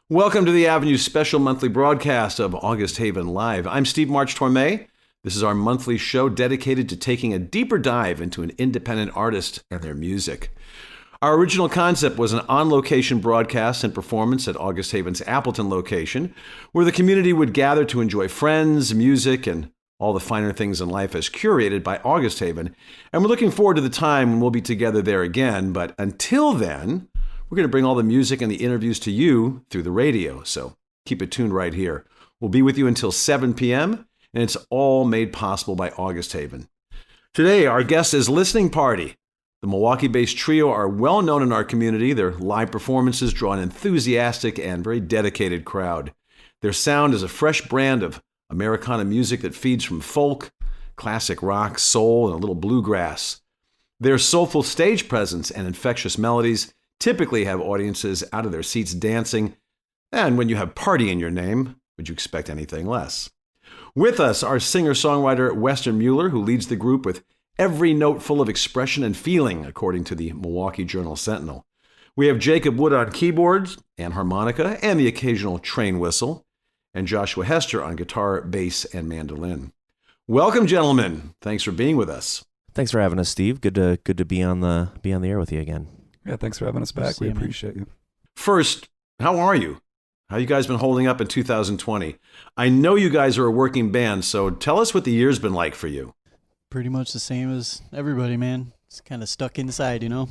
Welcome to the Avenue special monthly broadcast of August Haven Live. I'm Steve March Torme. This is our monthly show dedicated to taking a deeper dive into an independent artist and their music. Our original concept was an on-location broadcast and performance at August Haven's Appleton location, where the community would gather to enjoy friends, music, and all the finer things in life as curated by August Haven. And we're looking forward to the time when we'll be together there again. But until then, we're going to bring all the music and the interviews to you through the radio, so keep it tuned right here. We'll be with you until 7 p.m., and it's all made possible by August Haven. Today, our guest is Listening Party. The Milwaukee-based trio are well known in our community. Their live performances draw an enthusiastic and very dedicated crowd. Their sound is a fresh brand of Americana music that feeds from folk, classic rock, soul, and a little bluegrass. Their soulful stage presence and infectious melodies typically have audiences out of their seats dancing, and when you have party in your name, would you expect anything less? With us, our singer-songwriter Weston Mueller, who leads the group with every note full of expression and feeling, according to the Milwaukee Journal-Sentinel. We have Jacob Wood on keyboards and harmonica and the occasional train whistle, and Joshua Hester on guitar, bass, and mandolin. Welcome, gentlemen. Thanks for being with us. Thanks for having us, Steve. Good to be on the air with you again. Yeah, thanks for having us back. We appreciate you. First, how are you? How you guys been holding up in 2020? I know you guys are a working band, so tell us what the year's been like for you. Pretty much the same as everybody, man. It's kind of stuck inside, you know?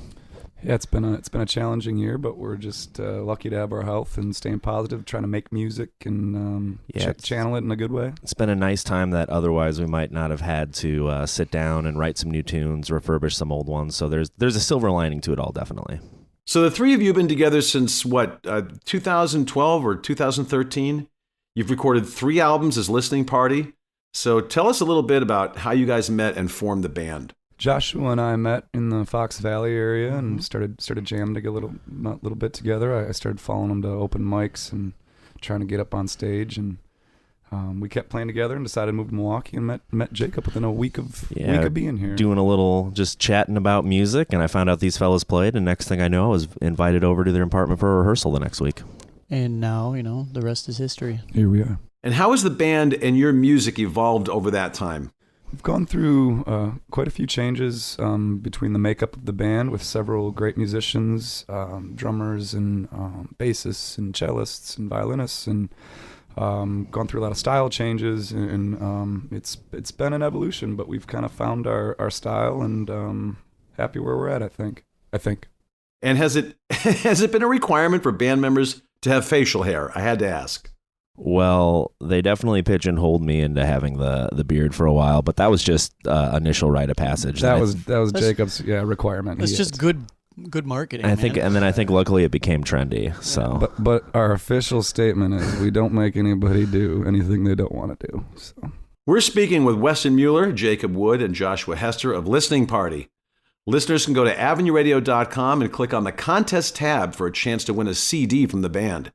Yeah, it's been a challenging year, but we're just lucky to have our health and staying positive, trying to make music and channel it in a good way. It's been a nice time that otherwise we might not have had to sit down and write some new tunes, refurbish some old ones. So there's a silver lining to it all, definitely. So the three of you have been together since, 2012 or 2013? You've recorded 3 albums as Listening Party. So tell us a little bit about how you guys met and formed the band. Joshua and I met in the Fox Valley area and started jamming a little bit together. I started following him to open mics and trying to get up on stage, and we kept playing together and decided to move to Milwaukee and met Jacob within a week of being here. Doing a little just chatting about music, and I found out these fellas played, and next thing I know, I was invited over to their apartment for a rehearsal the next week. And now, the rest is history. Here we are. And how has the band and your music evolved over that time? We've gone through quite a few changes between the makeup of the band with several great musicians, drummers and bassists and cellists and violinists, and gone through a lot of style changes, and it's been an evolution, but we've kind of found our style and happy where we're at, I think. And has it been a requirement for band members to have facial hair? I had to ask. Well, they definitely pigeonholed me into having the beard for a while, but that was just initial rite of passage. That was Jacob's requirement. That's just good marketing. I think, and then I think luckily it became trendy. So, but our official statement is we don't make anybody do anything they don't want to do. So we're speaking with Weston Mueller, Jacob Wood, and Joshua Hester of Listening Party. Listeners can go to avenueradio.com and click on the contest tab for a chance to win a CD from the band.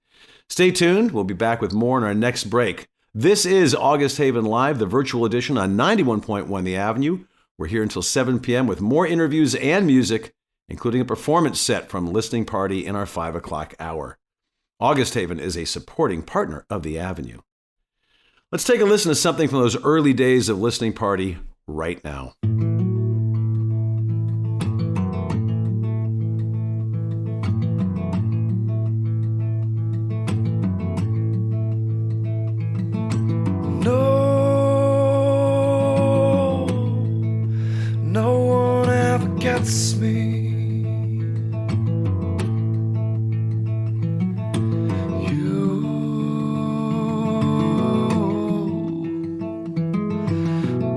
Stay tuned. We'll be back with more in our next break. This is August Haven Live, the virtual edition on 91.1 The Avenue. We're here until 7 p.m. with more interviews and music, including a performance set from Listening Party in our 5 o'clock hour. August Haven is a supporting partner of The Avenue. Let's take a listen to something from those early days of Listening Party right now. Gets me. You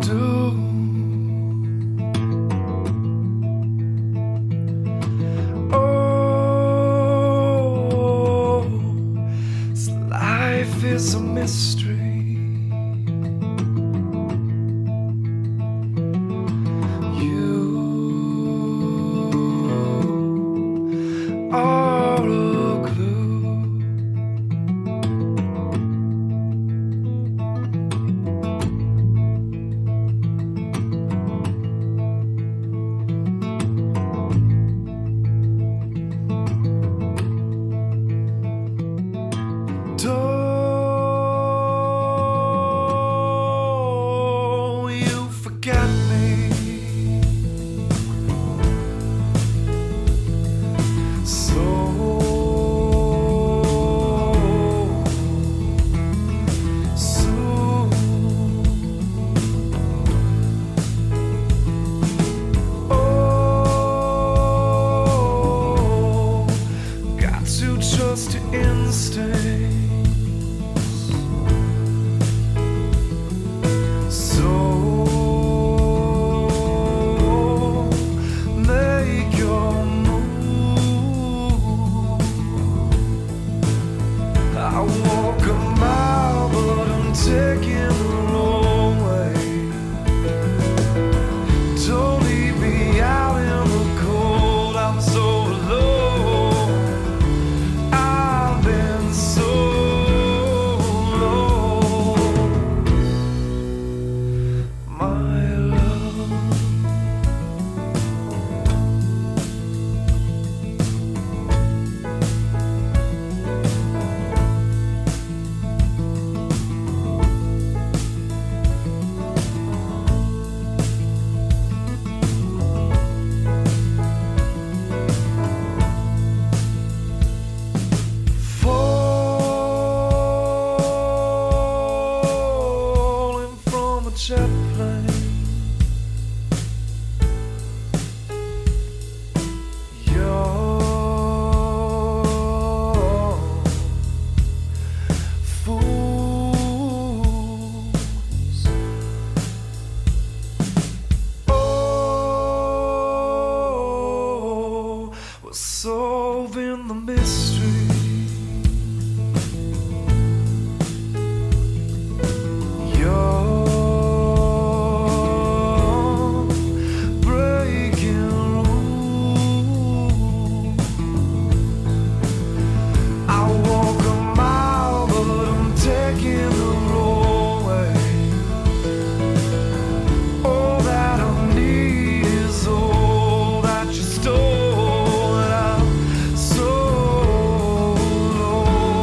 do. Oh, this life is a mystery. mistakes. So make your move. I walk a mile, but I'm taking the wrong way. Don't leave me out in the cold. I'm so alone. I've been so long. My love, falling from a jet plane. You're fools. Oh, we're solving the mystery. You're breaking rules. I walk a mile, but I'm taking the wrong way. All that I need is all that you stole, and I'm so lost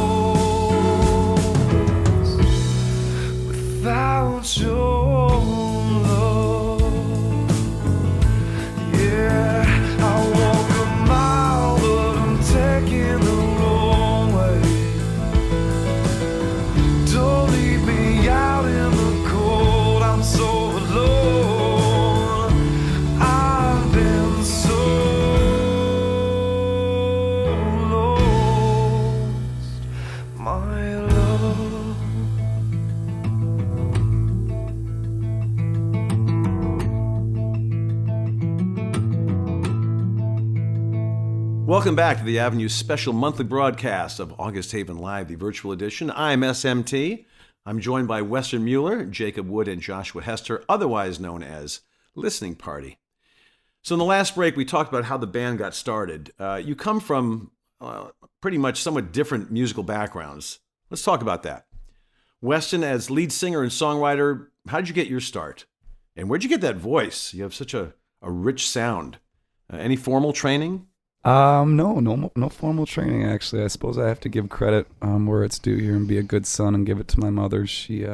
without your love. Yeah, I walk a mile, but I'm taking the wrong way. Don't leave me out in the cold. I'm so alone. I've been so lost, my love. Welcome back to the Avenue's special monthly broadcast of August Haven Live, the virtual edition. I'm SMT. I'm joined by Weston Mueller, Jacob Wood, and Joshua Hester, otherwise known as Listening Party. So in the last break, we talked about how the band got started. You come from pretty much somewhat different musical backgrounds. Let's talk about that. Weston, as lead singer and songwriter, how did you get your start? And where'd you get that voice? You have such a rich sound. Any formal training? No formal training, actually. I suppose I have to give credit where it's due here and be a good son and give it to my mother. She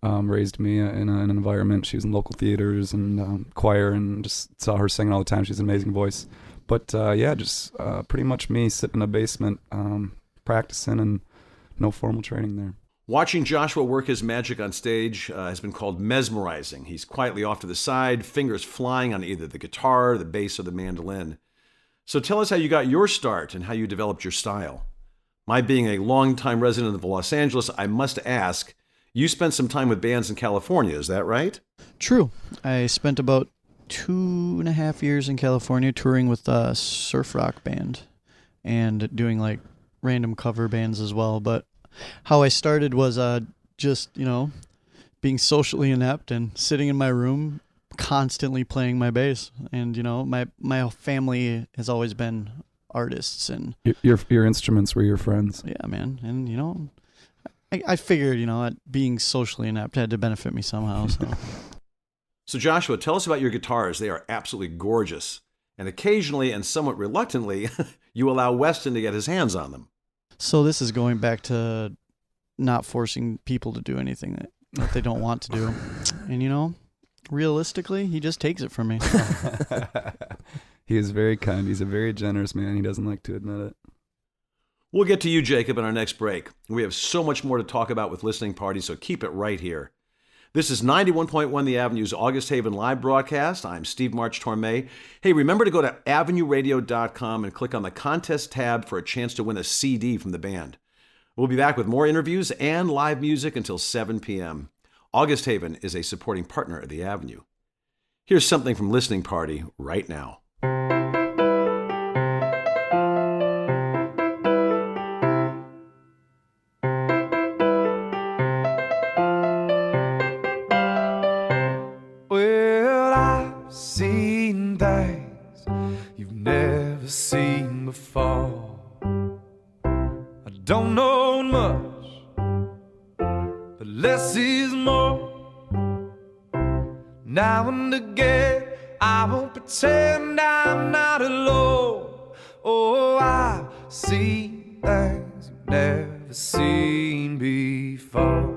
raised me in an environment. She was in local theaters and choir, and just saw her singing all the time. She has an amazing voice. But just pretty much me sitting in a basement practicing, and no formal training there. Watching Joshua work his magic on stage has been called mesmerizing. He's quietly off to the side, fingers flying on either the guitar, the bass, or the mandolin. So tell us how you got your start and how you developed your style. My being a longtime resident of Los Angeles, I must ask, you spent some time with bands in California, is that right? True. I spent about 2.5 years in California touring with a surf rock band and doing like random cover bands as well. But how I started was just, being socially inept and sitting in my room constantly playing my bass. And my family has always been artists, and Your instruments were your friends. yeah, man. And I figured being socially inept had to benefit me somehow. So Joshua, tell us about your guitars. They are absolutely gorgeous. And occasionally and somewhat reluctantly, you allow Weston to get his hands on them. So this is going back to not forcing people to do anything that they don't want to do. And realistically, he just takes it from me. He is very kind. He's a very generous man. He doesn't like to admit it. We'll get to you, Jacob, in our next break. We have so much more to talk about with Listening Party, so keep it right here. This is 91.1 The Avenue's August Haven live broadcast. I'm Steve March Torme. Hey, remember to go to avenueradio.com and click on the contest tab for a chance to win a CD from the band. We'll be back with more interviews and live music until 7 p.m. August Haven is a supporting partner of the Avenue. Here's something from Listening Party right now. Well, I've seen things you've never seen before. I don't know much, but less is more. Now and again, I won't pretend I'm not alone. Oh, I've seen things you've never seen before.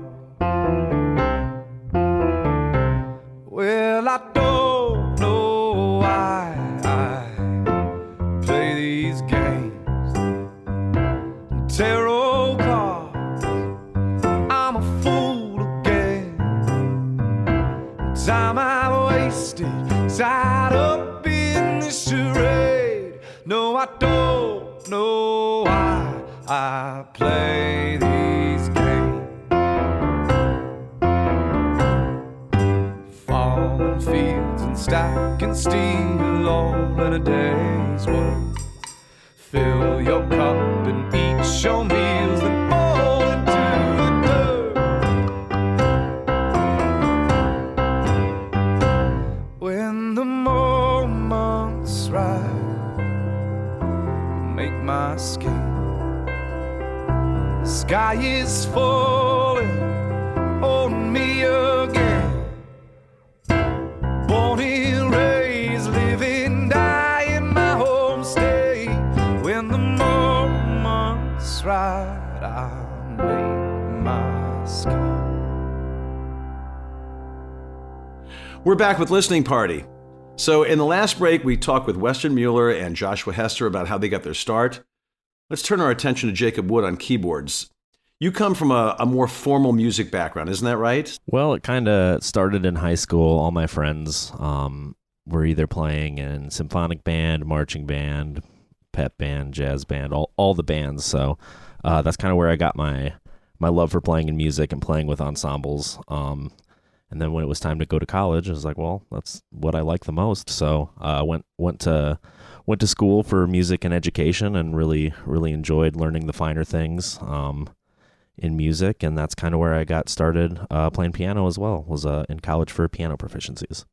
Well, I don't know why I play these games, tarot cards. I'm a fool again. Time I wasted, tied up in this charade. No, I don't know why I play these games. Falling fields and stacking steel all in a day's work. Fill your cup and eat your meals, then fall into the dirt. When the moment's right, make my escape. The sky is falling on me again. Born and raised, live and die in my home state. When the moment's right, I'll make my escape. We're back with Listening Party. So in the last break, we talked with Western Mueller and Joshua Hester about how they got their start. Let's turn our attention to Jacob Wood on keyboards. You come from a more formal music background, isn't that right? Well, it kind of started in high school. All my friends were either playing in symphonic band, marching band, pep band, jazz band, all the bands. So that's kind of where I got my love for playing in music and playing with ensembles. And then when it was time to go to college, I was like, well, that's what I like the most. So I went to school for music and education and really enjoyed learning the finer things in music, and that's kind of where I got started playing piano as well, was in college for piano proficiencies.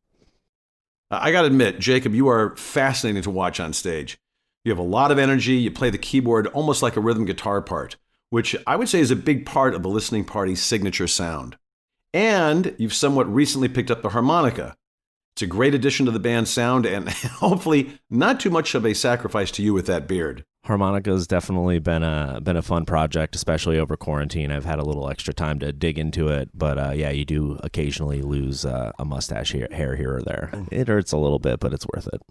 I got to admit, Jacob, you are fascinating to watch on stage. You have a lot of energy. You play the keyboard almost like a rhythm guitar part, which I would say is a big part of the Listening Party's signature sound. And you've somewhat recently picked up the harmonica. It's a great addition to the band's sound and hopefully not too much of a sacrifice to you with that beard. Harmonica's definitely been a fun project, especially over quarantine. I've had a little extra time to dig into it, but yeah, you do occasionally lose a mustache hair here or there. It hurts a little bit, but it's worth it.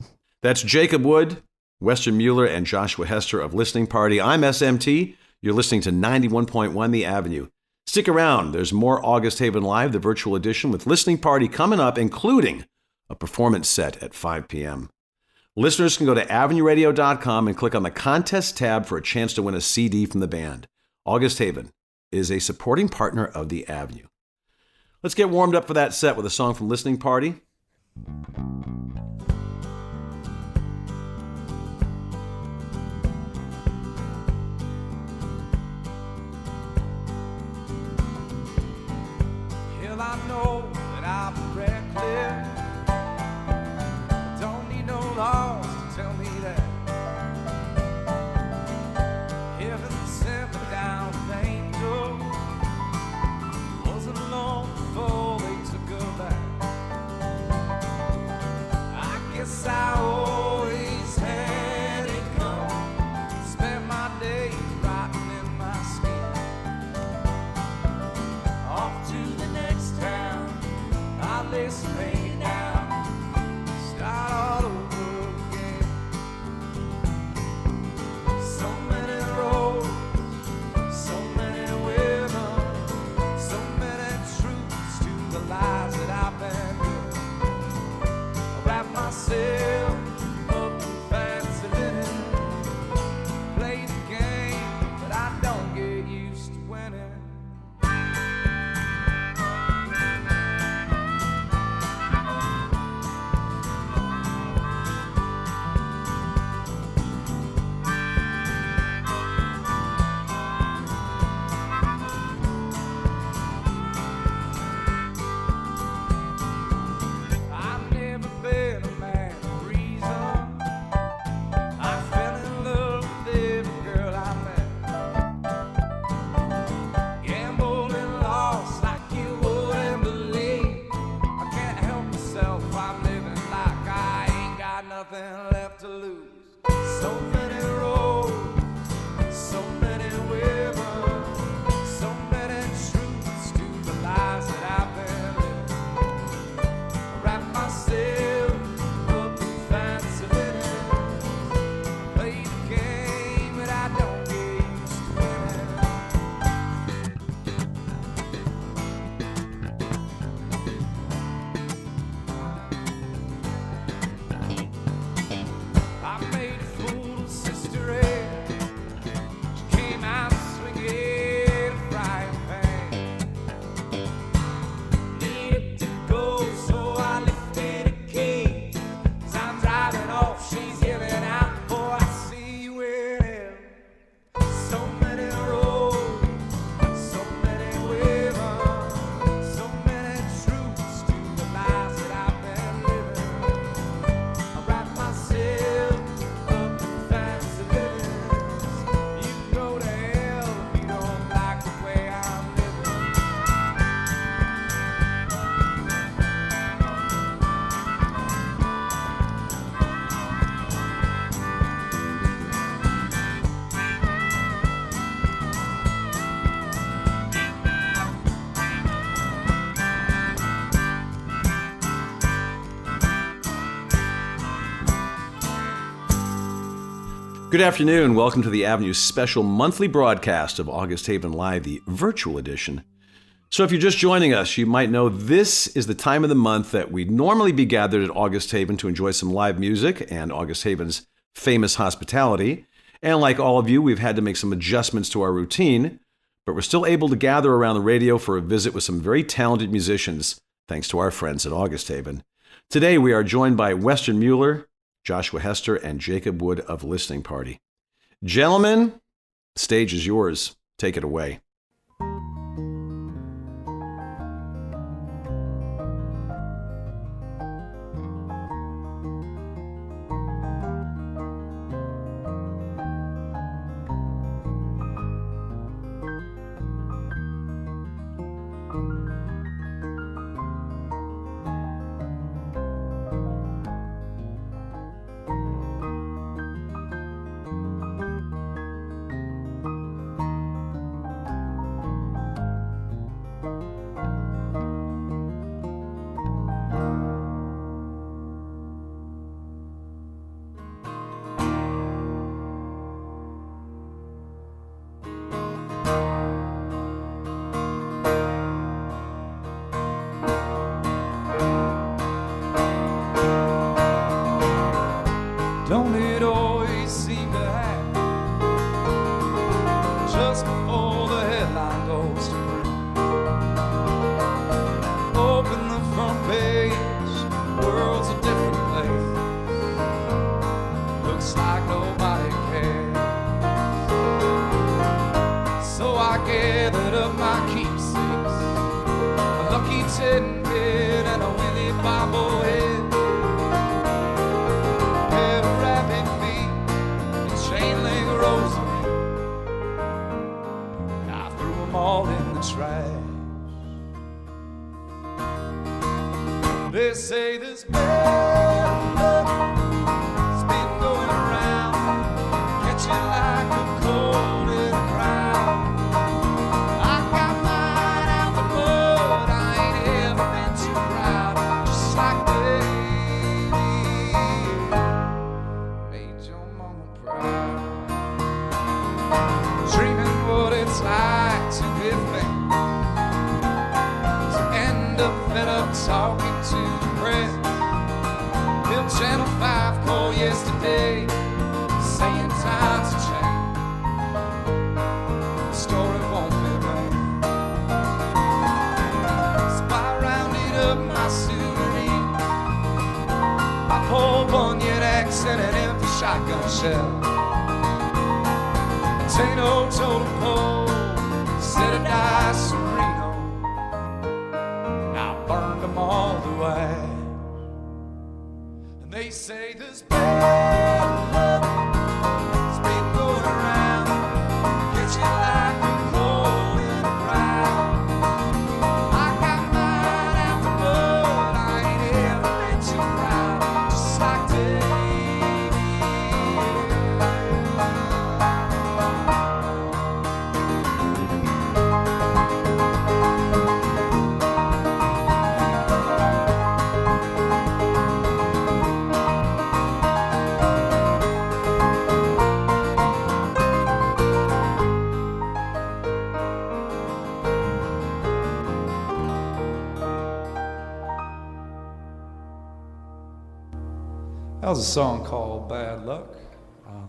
That's Jacob Wood, Western Mueller, and Joshua Hester of Listening Party. I'm SMT. You're listening to 91.1 The Avenue. Stick around. There's more August Haven Live, the virtual edition, with Listening Party coming up, including a performance set at 5 p.m. Listeners can go to avenueradio.com and click on the contest tab for a chance to win a CD from the band. August Haven is a supporting partner of the Avenue. Let's get warmed up for that set with a song from Listening Party. Hell, I know that I've been reckless. I don't need no laws to tell me that. Heaven sent me down an angel. Wasn't alone before they took her back. I guess I always had it coming. Spent my days rotting in my skin. Off to the next town, I lay some pain down, start all over again. So many roads, so many women, so many truths to the lies that I've been in. I wrap myself up in fancy linen, play the game, but I don't get used Good afternoon. Welcome to the Avenue's special monthly broadcast of August Haven Live, the virtual edition. So if you're just joining us, you might know this is the time of the month that we'd normally be gathered at August Haven to enjoy some live music and August Haven's famous hospitality. And like all of you, we've had to make some adjustments to our routine, but we're still able to gather around the radio for a visit with some very talented musicians, thanks to our friends at August Haven. Today we are joined by Weston Mueller, Joshua Hester, and Jacob Wood of Listening Party. Gentlemen, the stage is yours. Take it away. Don't it always seem to happen just before the headline goes to print? Open the front page, the world's a different place. Looks like nobody cares. So I gathered up my keepsakes, a lucky tidbit and a Willie bobblehead. All in the trash. They say this bad luck has been going around, catching like a cold in the crowd. I got mine out the mud, I ain't ever been too proud. Just like baby made your mama proud. Dreaming what it's like to be famous, to end up fed up talking to the press. Bill Channel 5 called yesterday, saying times have changed. The story won't be right. So I rounded up my souvenir, my Paul Bunyan axe and an empty shotgun shell. Potato totem pole, set a dice Sereno, and I burned them all the way. And they say this bad luck has been going around, get you like a cold in the ground. I got mine out the mud, I ain't ever been too proud, just like Davey. That was a song called Bad Luck.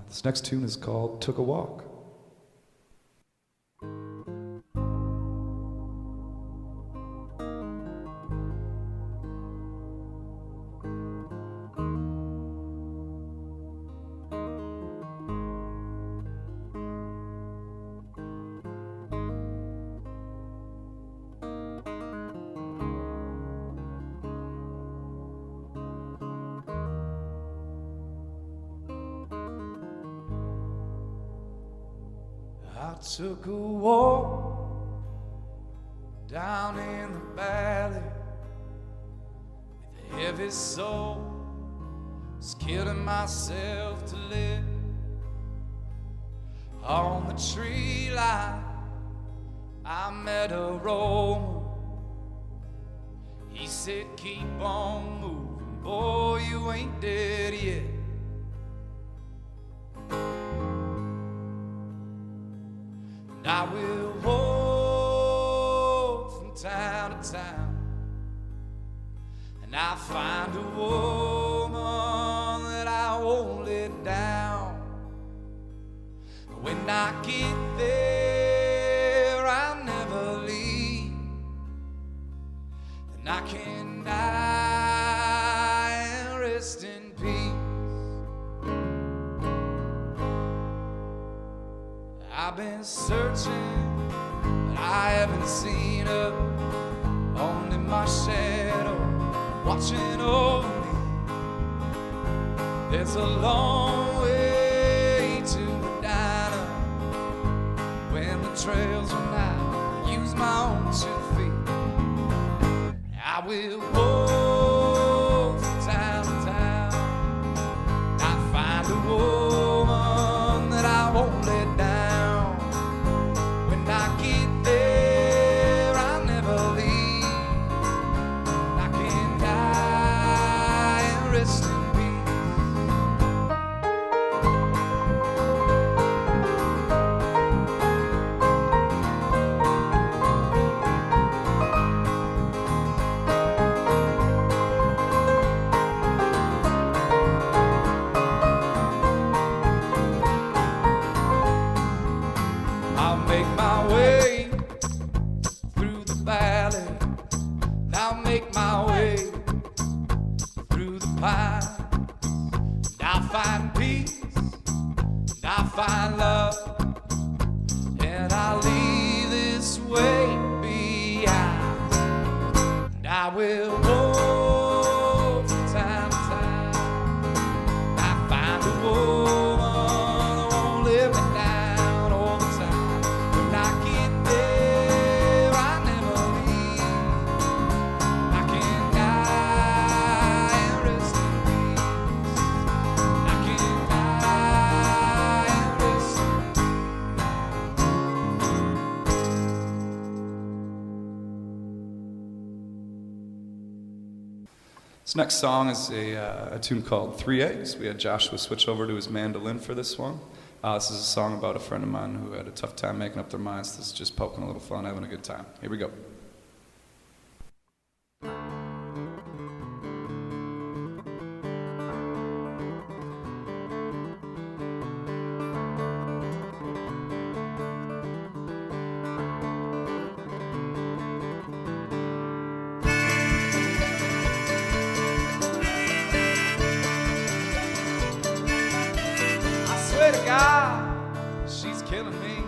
This next tune is called Took a Walk. I took a walk down in the valley with a heavy soul, was killing myself to live. On the tree line I met a roamer. He said, keep on moving, boy, you ain't dead yet. And I will walk from town to town, and I find a woman that I won't let down. When I get there, I'll never leave, and I can die and rest in peace. I've been searching, but I haven't seen her. Only my shadow watching over me. There's a long way to Medina. When the trails run out, I use my own 2 feet. I will walk from town to town. I find a woman that I won't let down. When I get there, I'll never leave. I can die and rest in peace. I'll make my way through the valley. I'll make my way through the pine. And I'll find peace, and I'll find love, and I'll leave this way behind. And I will walk from time to time. I find a woman who won't let me down all the time. When I get there, I never leave. I can die and rest in peace. I can die and rest in This next song is a tune called 3 Eggs. We had Joshua switch over to his mandolin for this one. This is a song about a friend of mine who had a tough time making up their minds. This is just poking a little fun, having a good time. Here we go. I swear to God, she's killing me.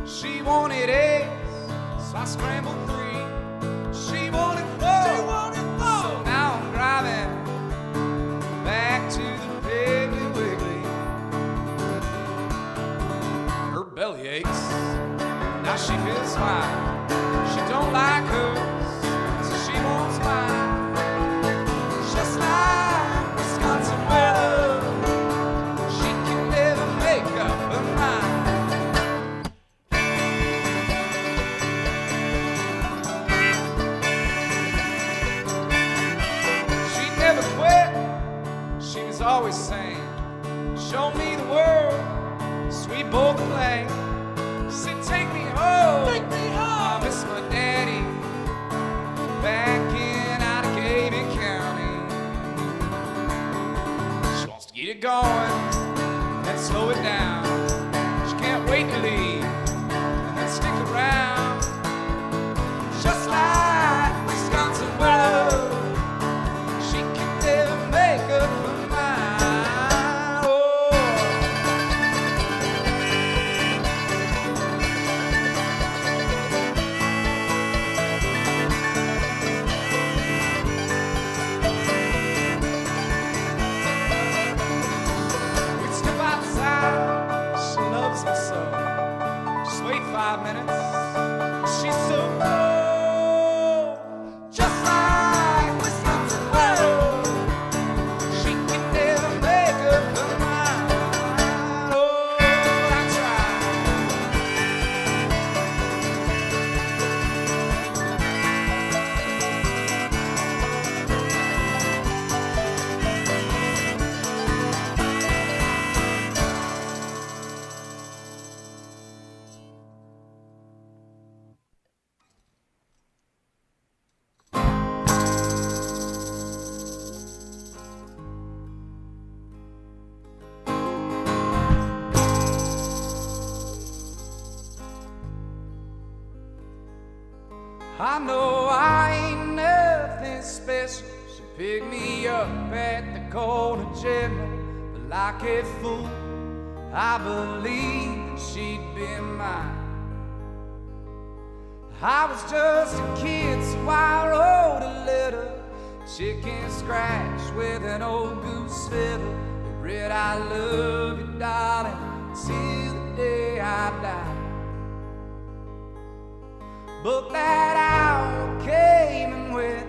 She wanted eggs, so I scrambled 3. She wanted 4. So now I'm driving back to the Piggly Wiggly. Her belly aches, now she feels fine. She don't like hers, so she wants mine. Just like Wisconsin weather, she can never make up her mind. She never quit, she was always saying, show me the world, sweet bowl play. She said, take me home, I miss my daddy, back in Outagamie County. She wants to get it going, then slow it down. She can't wait to leave, and then stick around. Just like Wisconsin weather, she can never make up her mind. Oh. We step outside, she loves me so. Just wait 5 minutes, she's so cold. Just like Wisconsin weather, she can never make up her mind. Oh, I tried. I know I ain't nothing special. She picked me up at the corner general, but like a fool, I believed she'd been mine. I was just a kid, so I wrote a letter, chicken scratch with an old goose feather. It read, I love you, darling, till the day I die. But that hour came and went,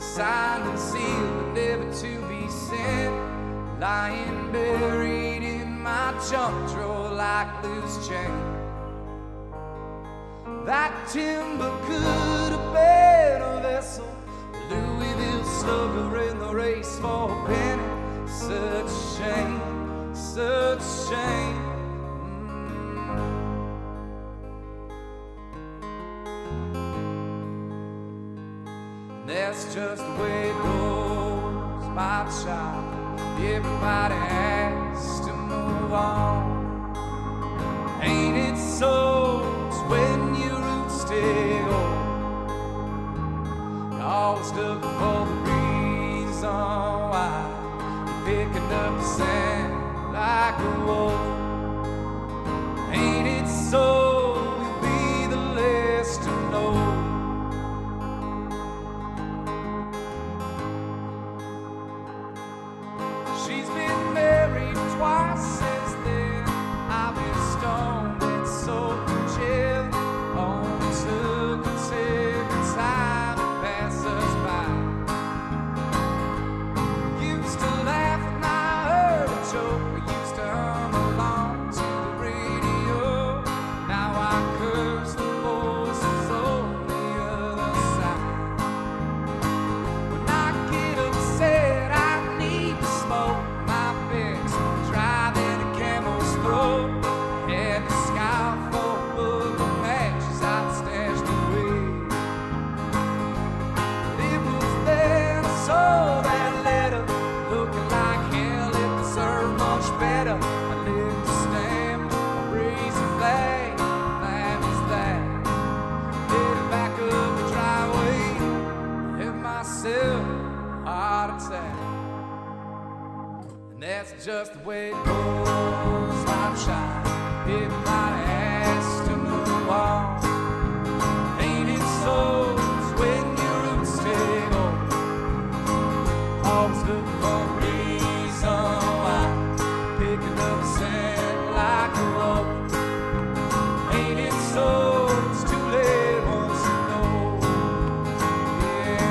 signed and sealed, but never to be sent. Lying buried in my junk drawer like loose change. That timber could have been a vessel, Louisville slugger in the race for a penny. Such a shame, such a shame. That's just the way it goes, my child. Everybody has to move on. Ain't it so? It's when your roots take old. You're always looking for the reason why you're picking up the sand like a wolf. Ain't it so? You'll be the last to know. She's been married twice since then. I've been stoned and soaked in jail. Only took a second time to pass us by. Used to laugh when I heard a joke. We used to hum along to the radio. Now I curse the voices on the other side. When I get upset, I need to smoke. My fix, driving a camel's throat. Had to scout for a book of matches I'd stashed away. But it was then I saw that letter, looking like hell it deserved much better. I lit the stamp, I raised a flag, that was that. Headed back up the driveway, hit myself a heart attack. And that's just the way it goes, my child. Everybody has to move on. Ain't it so? It's when your roots take old. Always look for a reason why, picking up sand like a rope. Ain't it so? It's too late once you know. Yeah.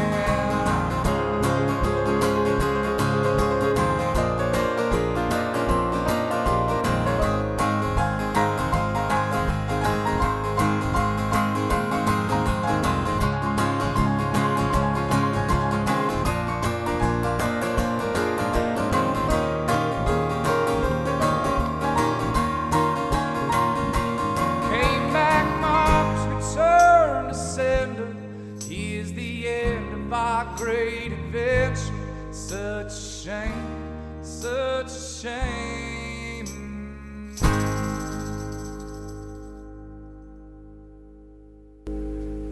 Came back March, returned to sender. Here's the end of our great adventure. Such a shame, such a shame.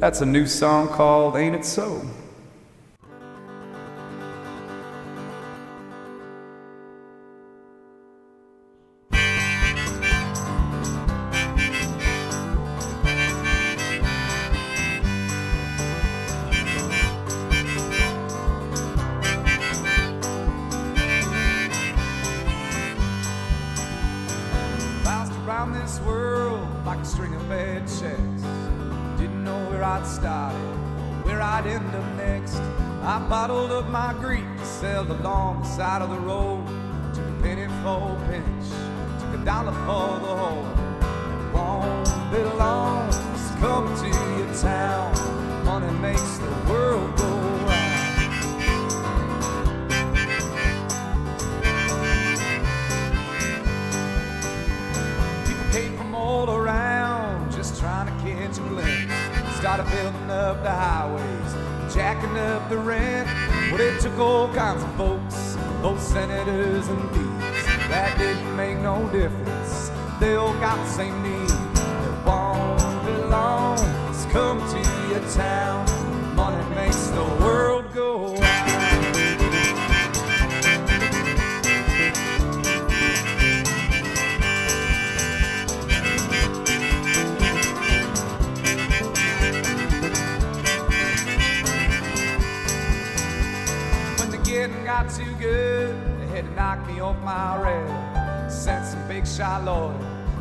That's a new song called Ain't It So? Bounced around this world like a string of bad checks. Didn't know where I'd started or where I'd end up next. I bottled up my grief to sell along the side of the road. Took a penny for a pinch, took a dollar for the whole. It won't be long, it's coming to your town. Money makes the world go round. People came from all around, just trying to catch a glimpse. Started building up the highways, jacking up the rent. Well, it took all kinds of folks, both senators and thieves. That didn't make no difference, they all got the same need. It won't be long, it's come to your town. Money makes the world go round. When the getting got too good, they had to knock me off my rail. Sent some big shot lawyer,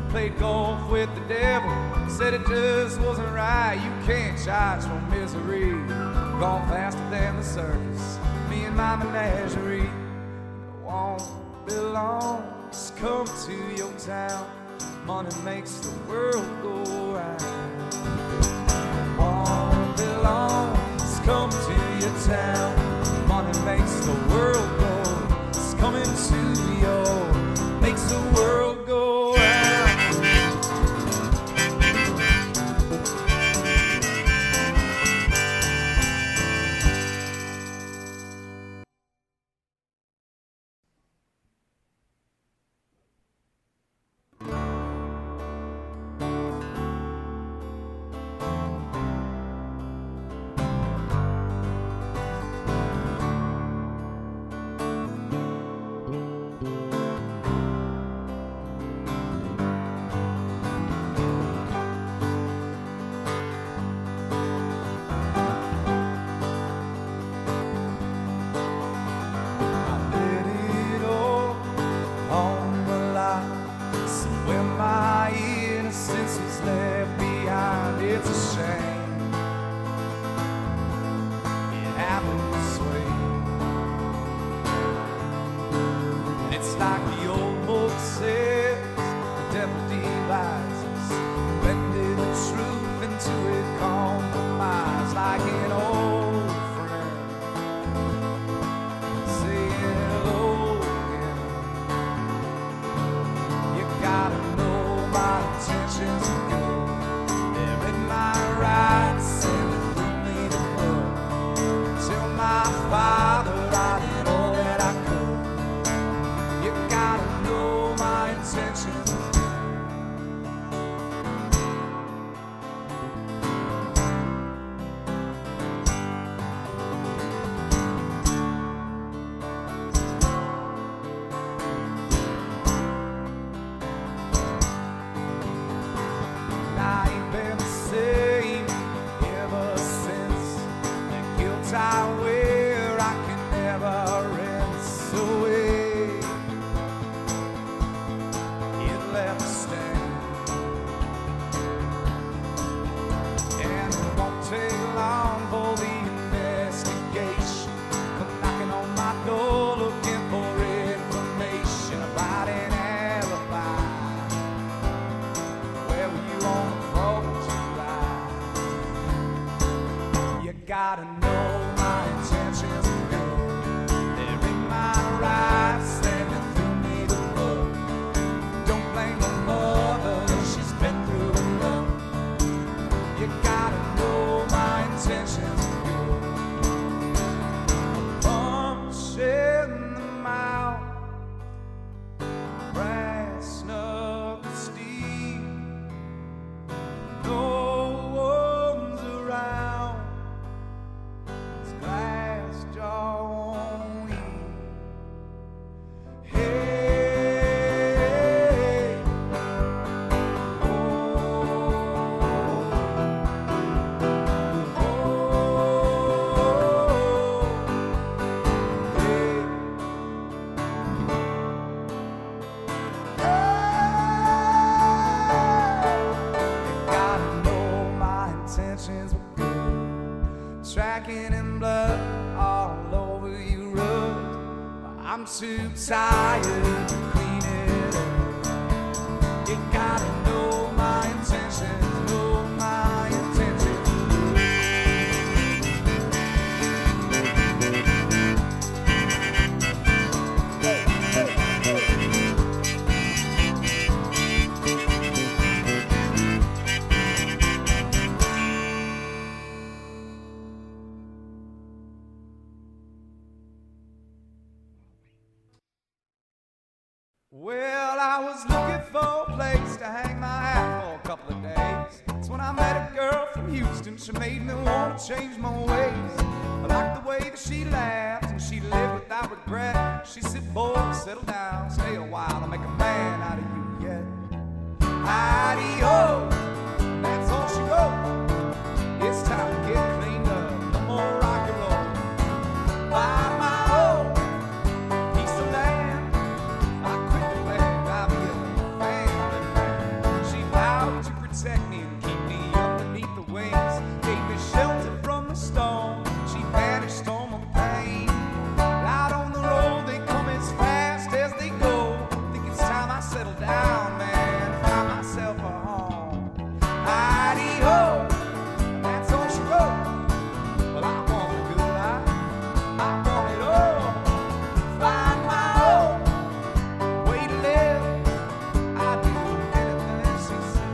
played golf with the devil. Said it just wasn't right, you can't charge for misery. Gone faster than the circus, me and my menagerie. It won't be long, just come to your town. Money makes the world go round. Won't be long, just come to your town. Money makes the world go, it's coming to your, makes the world go round. Gotta know my intentions are good. They're in my right, standing through me the road. Don't blame my mother, she's been through enough. You gotta know my intentions are good. Punching them out, brass knuckle steel. No one's around. Glass jaw only. Hey, oh, hey. You gotta know my intentions were good. Tracking in blood all over your road. I'm too tired to clean it up. You gotta know my intentions, know my intentions. Well, I was looking for a place to hang my hat for a couple of days. That's when I met a girl from Houston. changed, and she made me want to change my ways. I like the way that she laughed and she lived without regret. She said, boy, settle down, stay a while, I'll make a man out of you yet. Hidey-ho, that's all she wrote. It's time to get cleaned up, no more rock and roll. Find my own piece of land. I quit the band, I'll be a family man. She vowed to protect me and keep me underneath the wings. Gave me shelter from the storm. She vanished on my pain. Out on the road, they come as fast as they go. Think it's time I settle down, man. Find myself a home. Hidey-ho, that's all she wrote. Well, I want a good life. I want it all. Find my own way to live. I'd do anything she said.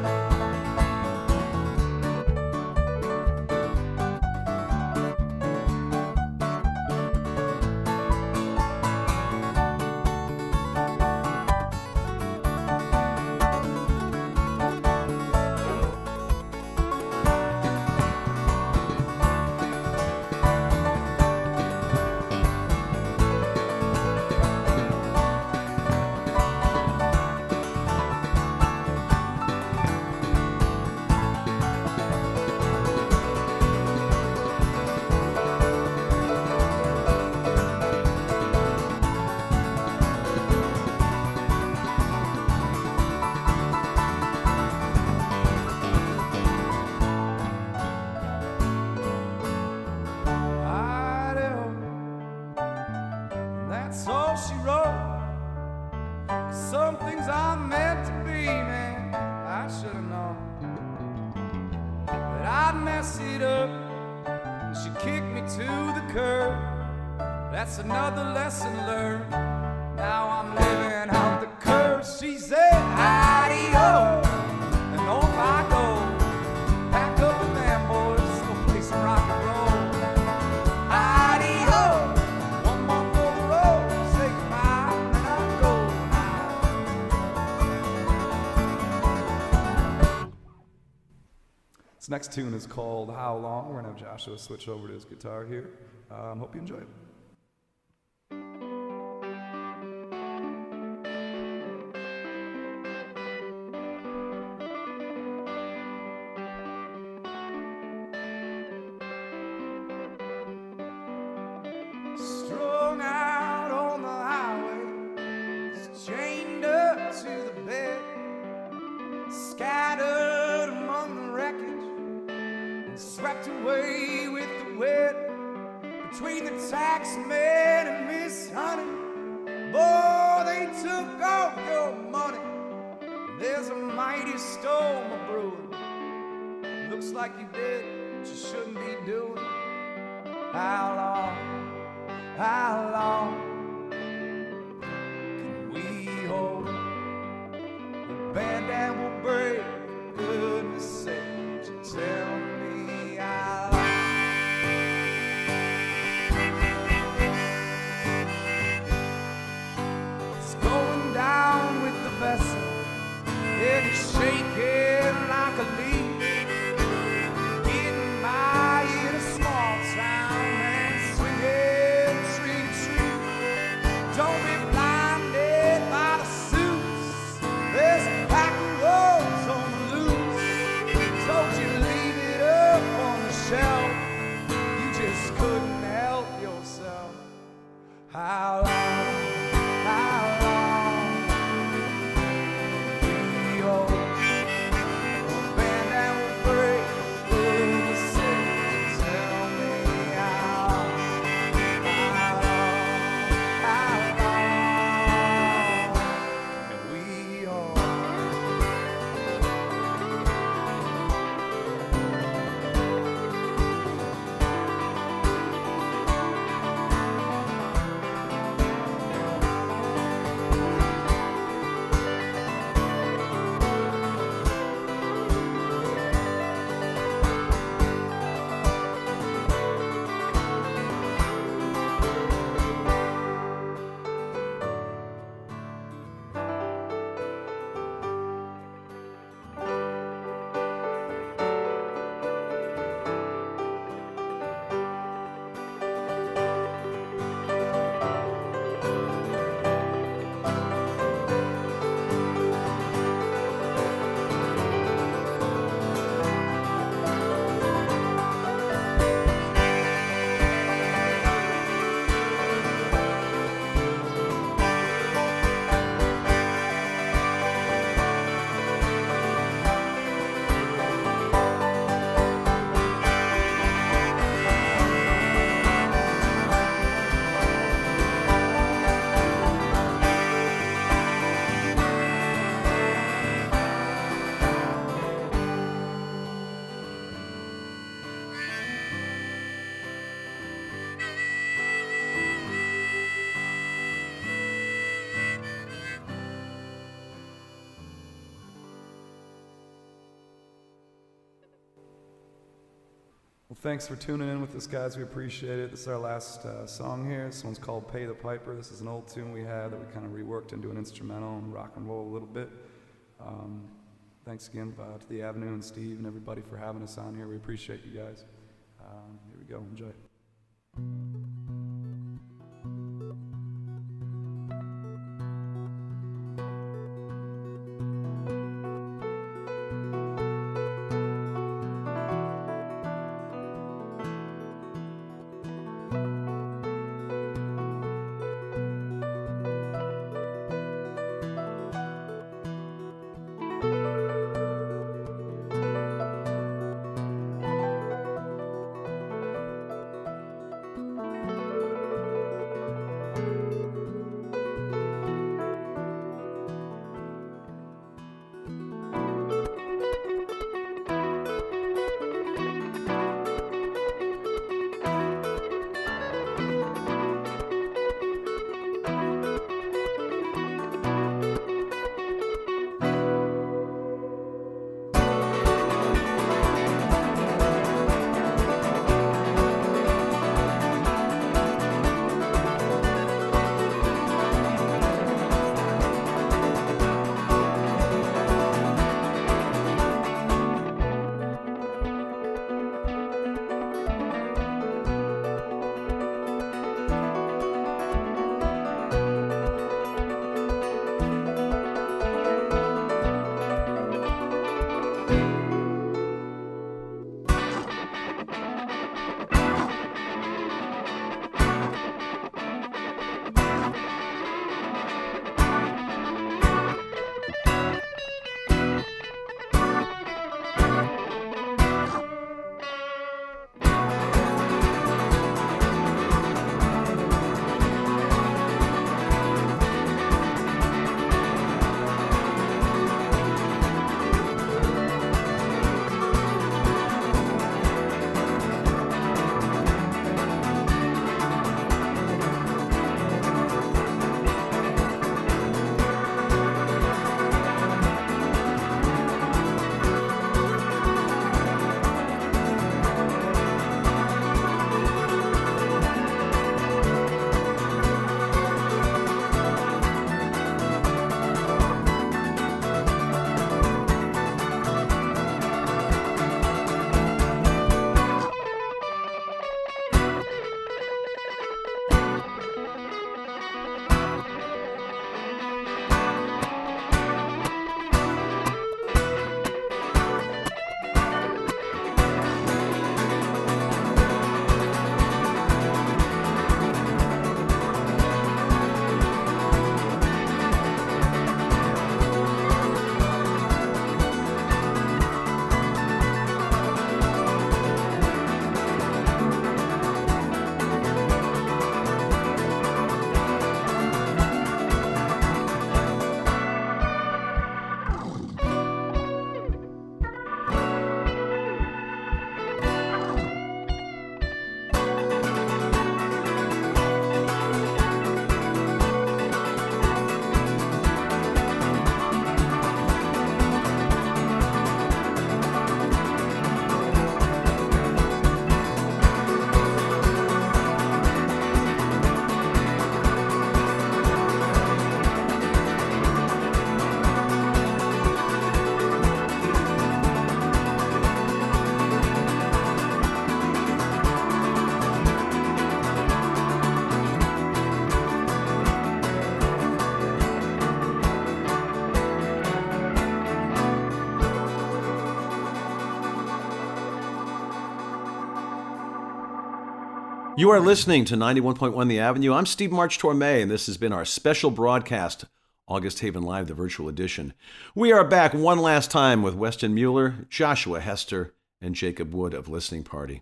That's all she wrote. Some things I'm meant to be, man, I should have known. But I'd mess it up, and she kicked me to the curb. That's another lesson learned. Now I'm living out the curse. She said, hidey-ho, and off I go. Pack up the man, boys, go play some rock and roll. Hidey-ho, one more for the road. Say goodbye, and I go now. This next tune is called How Long. We're going to have Joshua switch over to his guitar here. Hope you enjoy it. Strung out on the highway, chained up to the bed, scattered among the wreckage, and swept away with the wind. Between the taxman and Miss Honey, boy, they took all your money. There's a mighty storm a brewing. Looks like you did what you shouldn't be doing. How long can we hold the band and we'll break? For goodness sake, you tell me how long. It's going down with the vessel, it's shaking like a leaf. Getting by in a small town and swinging tree to tree. Don't be blinded by the suits. There's a pack of Well, thanks for tuning in with us, guys. We appreciate it. This is our last song here. This one's called Pay the Piper. This is an old tune we had that we kind of reworked into an instrumental and rock and roll a little bit. Thanks again to the Avenue and Steve and everybody for having us on here. We appreciate you guys. Here we go. Enjoy. You are listening to 91.1 The Avenue. I'm Steve March Torme, and this has been our special broadcast, August Haven Live, the virtual edition. We are back one last time with Weston Mueller, Joshua Hester, and Jacob Wood of Listening Party.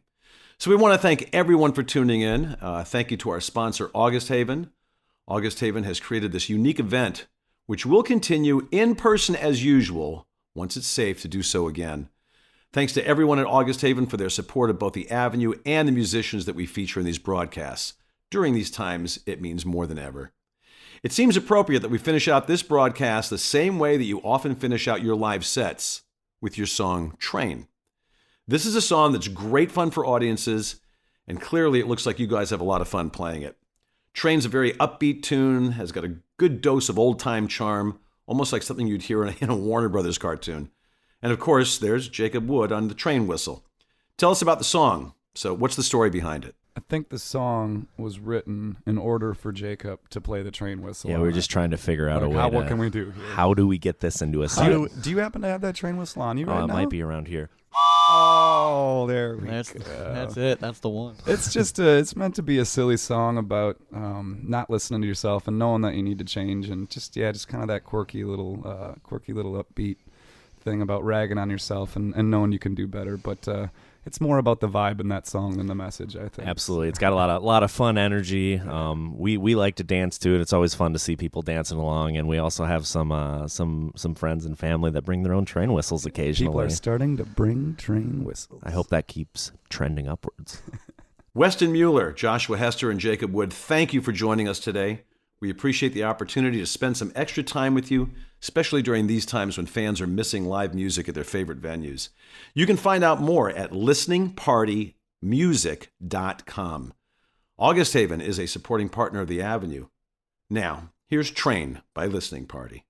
So we want to thank everyone for tuning in. Thank you to our sponsor, August Haven. August Haven has created this unique event, which will continue in person as usual once it's safe to do so again. Thanks to everyone at August Haven for their support of both the Avenue and the musicians that we feature in these broadcasts. During these times, it means more than ever. It seems appropriate that we finish out this broadcast the same way that you often finish out your live sets, with your song Train. This is a song that's great fun for audiences, and clearly it looks like you guys have a lot of fun playing it. Train's a very upbeat tune, has got a good dose of old-time charm, almost like something you'd hear in a Warner Brothers cartoon. And of course, there's Jacob Wood on the train whistle. Tell us about the song. So what's the story behind it? I think the song was written in order for Jacob to play the train whistle. Yeah, we were just trying to figure out a way what can we do here? How do we get this into a song? Do you happen to have that train whistle on you right It now? might be around here. Oh, there we go. That's it. That's the one. It's just it's meant to be a silly song about not listening to yourself and knowing that you need to change, and just kind of that quirky little upbeat thing about ragging on yourself and knowing you can do better. But it's more about the vibe in that song than the message, I think. Absolutely, it's got a lot of fun energy. We like to dance to it. It's always fun to see people dancing along, and we also have some friends and family that bring their own train whistles occasionally. People are starting to bring train whistles. I hope that keeps trending upwards. Weston Mueller, Joshua Hester, and Jacob Wood, thank you for joining us today. We appreciate the opportunity to spend some extra time with you, especially during these times when fans are missing live music at their favorite venues. You can find out more at listeningpartymusic.com. August Haven is a supporting partner of the Avenue. Now, here's Train by Listening Party.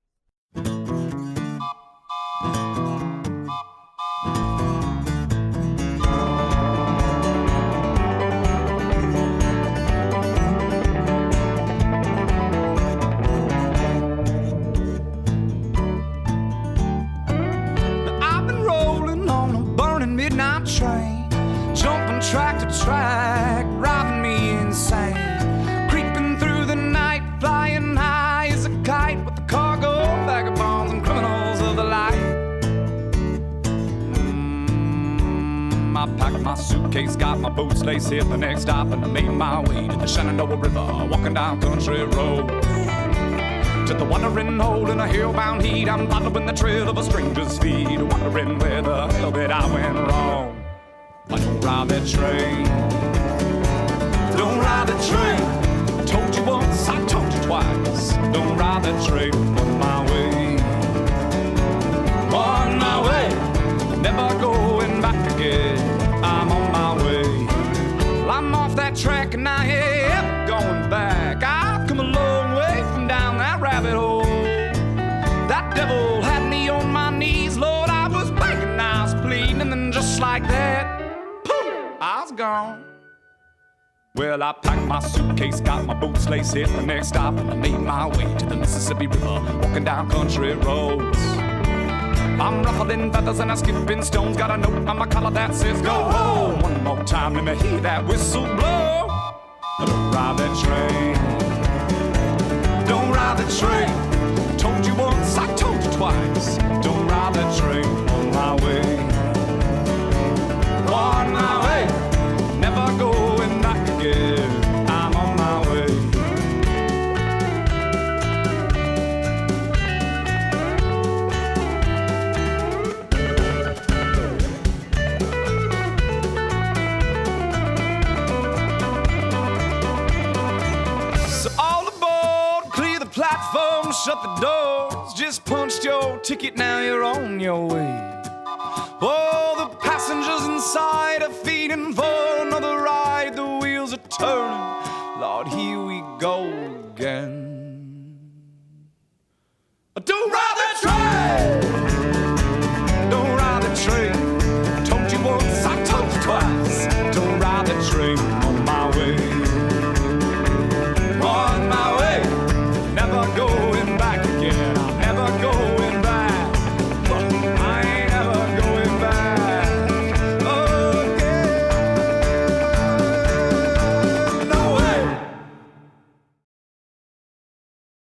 Train, jumping track to track, driving me insane. Creeping through the night, flying high as a kite, with the cargo, vagabonds, and criminals of the light. I packed my suitcase, got my boots laced, hit the next stop, and I made my way to the Shenandoah River, walking down country road. To the wandering hole in a hillbound heat, I'm following the trail of a stranger's feet, wondering where the hell did I went wrong. I don't ride that train. Don't ride that train. Told you once, I told you twice. Don't ride that train. On my way. On my way. Never going back again. I'm on my way. Well, I'm off that track and I ain't ever going back. I've come a long way from down that rabbit hole. That devil had me on my knees, Lord. I was begging, I was pleading, and then just like that, I was gone. Well, I packed my suitcase, got my boots laced, hit the next stop, and I made my way to the Mississippi River, walking down country roads. I'm ruffling feathers and I'm skipping stones, got a note on my collar that says go home. One more time, let me hear that whistle blow. Don't ride that train. Don't ride the train. Told you once, I told you twice. Don't ride that train. On my way. On my way, never going back again. I'm on my way. So all aboard, clear the platform, shut the doors. Just punched your ticket, now you're on your way. Oh, the passengers inside are feeding for another ride. The wheels are turning. Lord, here we go again. Don't ride the train. Don't ride the train. Told you once, I told you twice. Don't ride the train.